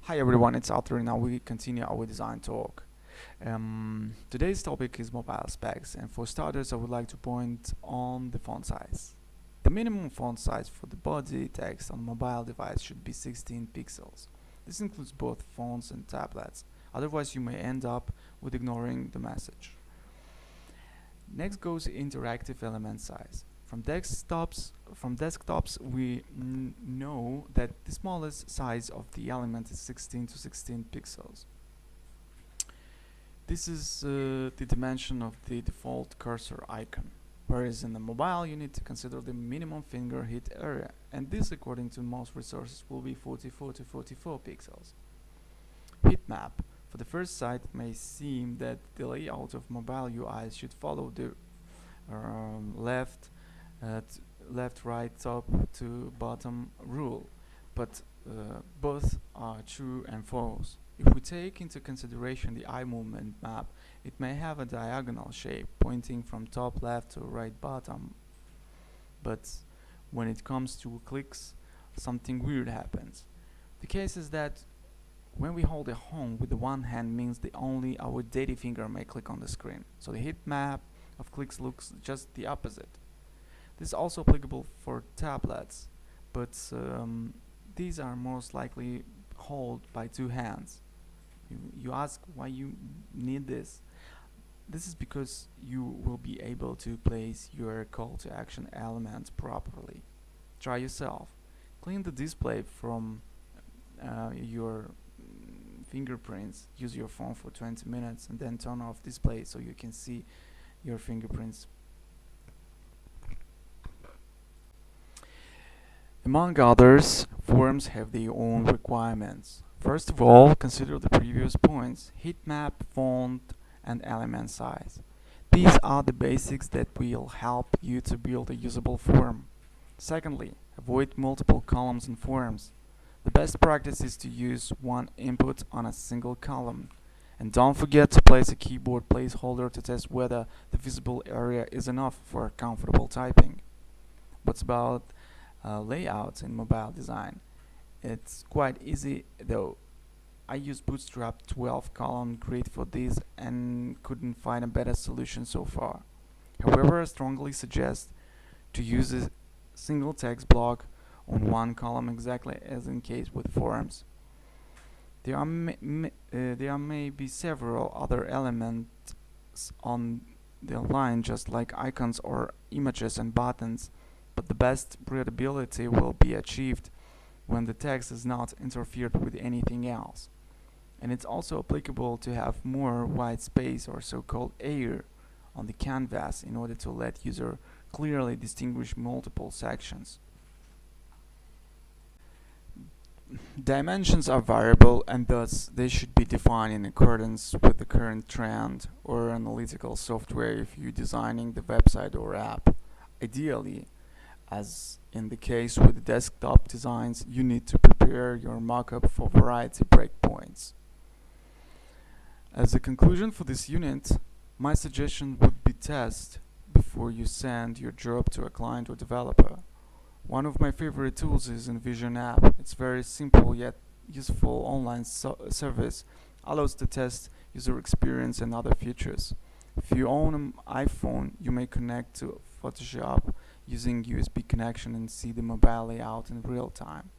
Hi everyone, it's Arthur and now we continue our design talk. Today's topic is mobile specs, and for starters I would like to point on the font size. The minimum font size for the body text on a mobile device should be 16 pixels. This includes both phones and tablets, otherwise you may end up with ignoring the message. Next goes interactive element size. From desktops, we know that the smallest size of the element is 16 to 16 pixels. This is the dimension of the default cursor icon. Whereas in the mobile, you need to consider the minimum finger hit area, and this, according to most resources, will be 44 to 44 pixels. Heat map. For the first sight, it may seem that the layout of mobile UIs should follow the left, right, top to bottom rule, but both are true and false. If we take into consideration the eye movement map, it may have a diagonal shape pointing from top left to right bottom, but when it comes to clicks, something weird happens. The case is that when we hold a home with the one hand means that only our daily finger may click on the screen, so the heat map of clicks looks just the opposite. This is also applicable for tablets, but these are most likely held by two hands. You ask why you need this. This is because you will be able to place your call to action element properly. Try yourself. Clean the display from your fingerprints. Use your phone for 20 minutes and then turn off display so you can see your fingerprints. Among others, forms have their own requirements. First of all, consider the previous points: heat map, font, and element size. These are the basics that will help you to build a usable form. Secondly, avoid multiple columns in forms. The best practice is to use one input on a single column. And don't forget to place a keyboard placeholder to test whether the visible area is enough for comfortable typing. What's about layouts in mobile design? It's quite easy though. I use Bootstrap 12 column grid for this and couldn't find a better solution so far. However, I strongly suggest to use a single text block on one column, exactly as in case with forms. There may be several other elements on the line, just like icons or images and buttons, but the best readability will be achieved when the text is not interfered with anything else. And it's also applicable to have more white space, or so-called air, on the canvas in order to let user clearly distinguish multiple sections. Dimensions are variable, and thus they should be defined in accordance with the current trend or analytical software if you're designing the website or app. Ideally, as in the case with the desktop designs, you need to prepare your mockup for variety breakpoints. As a conclusion for this unit, my suggestion would be test before you send your job to a client or developer. One of my favorite tools is InVision app. It's very simple yet useful online service, allows to test user experience and other features. If you own an iPhone, you may connect to Photoshop using USB connection and see the mobile layout in real time.